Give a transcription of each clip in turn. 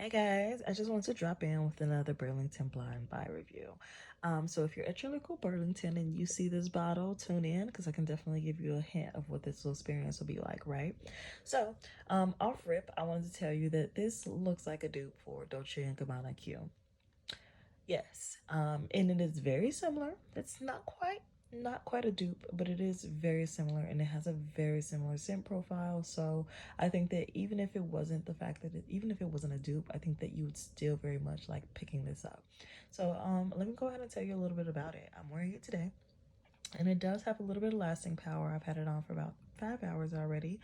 Hey guys, I just wanted to drop in with another Burlington Blind Buy review. So if you're at your local Burlington and you see this bottle, tune in because I can definitely give you a hint of what this experience will be like, right? So, off rip, I wanted to tell you that this looks like a dupe for Dolce and Gabbana Q. Yes, and it is very similar. It's not quite a dupe, but it is very similar and it has a very similar scent profile. So I think that even if it wasn't the fact that even if it wasn't a dupe, I think that you would still very much like picking this up. So let me go ahead and tell you a little bit about it. I'm wearing it today and it does have a little bit of lasting power. I've had it on for about 5 hours already.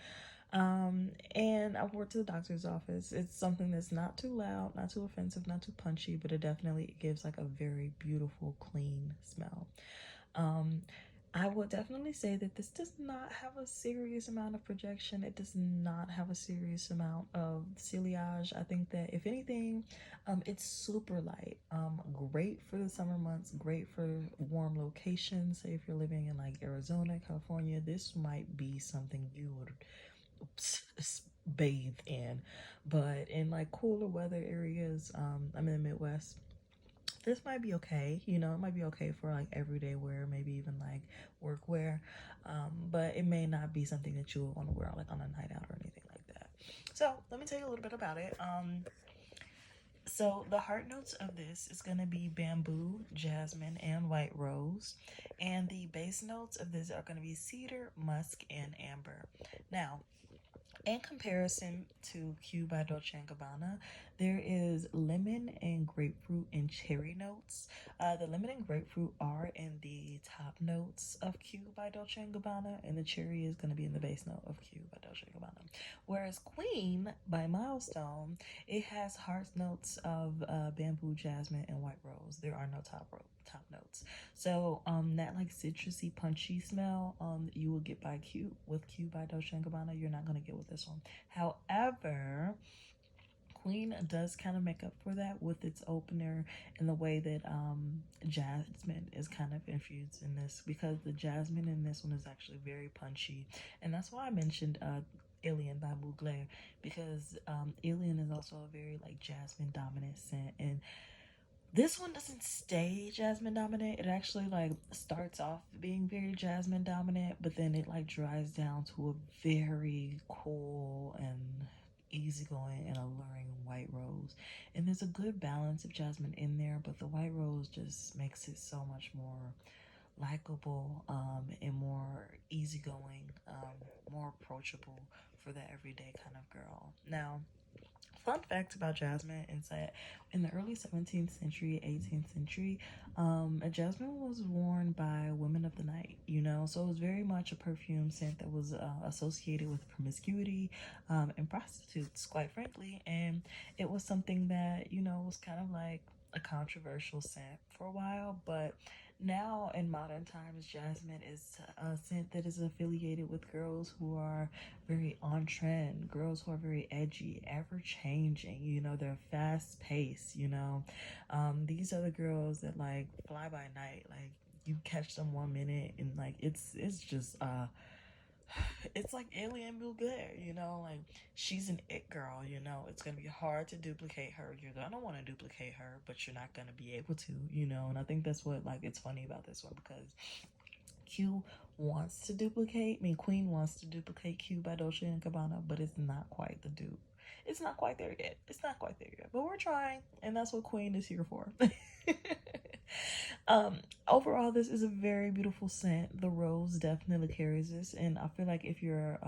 And I wore it to the doctor's office. It's something that's not too loud, not too offensive, not too punchy, but it definitely gives like a very beautiful, clean smell. Um, I would definitely say that this does not have a serious amount of projection. It does not have a serious amount of ciliage. I think that if anything, it's super light. Great for the summer months, great for warm locations. Say if you're living in like Arizona, California, this might be something you would bathe in. But in like cooler weather areas, I'm in the Midwest, this might be okay. It might be okay for like everyday wear, maybe even like work wear. But it may not be something that you would want to wear like on a night out or anything like that. So let me tell you a little bit about it. So the heart notes of this is going to be bamboo, jasmine, and white rose. And the base notes of this are going to be cedar, musk, and amber. Now, in comparison to Q by Dolce & Gabbana, there is lemon and grapefruit and cherry notes. The lemon and grapefruit are in the top notes of Q by Dolce & Gabbana, and the cherry is going to be in the base note of Q by Dolce & Gabbana. Whereas Queen by Milestone, it has heart notes of bamboo, jasmine, and white rose. There are no top notes. So that like citrusy punchy smell that you will get by Q with Q by Dolce & Gabbana, you're not going to get with this one. However, Queen does kind of make up for that with its opener and the way that jasmine is kind of infused in this, because the jasmine in this one is actually very punchy. And that's why I mentioned Alien by Mugler, because Alien is also a very like jasmine dominant scent, and this one doesn't stay jasmine dominant. It actually like starts off being very jasmine dominant, but then it like dries down to a very cool and easygoing and alluring white rose. And there's a good balance of jasmine in there, but the white rose just makes it so much more likable, and more easygoing, more approachable for the everyday kind of girl. Now, fun fact about jasmine is that in the early 17th century, 18th century, jasmine was worn by women of the night, so it was very much a perfume scent that was associated with promiscuity, and prostitutes, quite frankly. And it was something that, was kind of like a controversial scent for a while, but now in modern times, jasmine is a scent that is affiliated with girls who are very on trend, girls who are very edgy, ever changing, they're fast paced, these are the girls that like fly by night. Like you catch them 1 minute and like it's just it's like Alien Mugler, like she's an it girl, it's gonna be hard to duplicate her. You're gonna want to duplicate her, but you're not gonna be able to, and I think that's what like it's funny about this one, because Q wants to duplicate, Queen wants to duplicate Q by Dolce and Gabbana, but it's not quite the dupe. It's not quite there yet. It's not quite there yet, but we're trying, and that's what Queen is here for. um, Overall, this is a very beautiful scent. The rose definitely carries this, and I feel like if you're,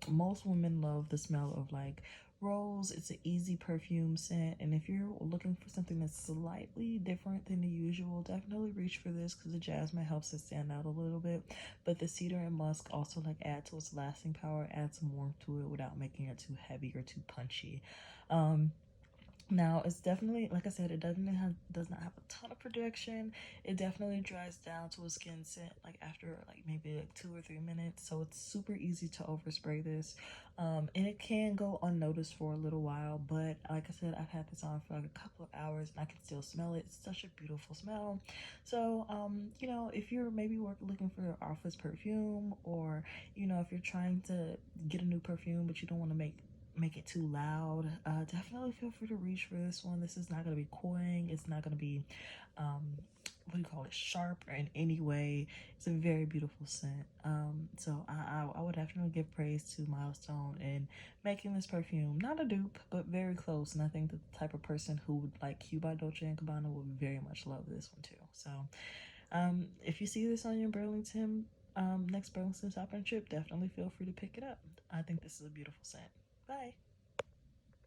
most women love the smell of like rose. It's an easy perfume scent, and if you're looking for something that's slightly different than the usual, definitely reach for this because the jasmine helps it stand out a little bit, but the cedar and musk also like add to its lasting power, add some warmth to it without making it too heavy or too punchy. Now it's definitely, like I said, it does not have a ton of projection. It definitely dries down to a skin scent like after like maybe like 2 or 3 minutes. So it's super easy to overspray this, and it can go unnoticed for a little while. But like I said, I've had this on for like a couple of hours and I can still smell it. It's such a beautiful smell. So if you're maybe looking for your office perfume, or if you're trying to get a new perfume but you don't want to make it too loud, definitely feel free to reach for this one. This is not going to be cloying. It's not going to be, what do you call it, sharp or in any way. It's a very beautiful scent. So I would definitely give praise to Milestone in making this perfume. Not a dupe, but very close. And I think that the type of person who would like Q by Dolce and Gabbana would very much love this one too. So if you see this on your Burlington, next Burlington shopping trip, definitely feel free to pick it up. I think this is a beautiful scent. Bye.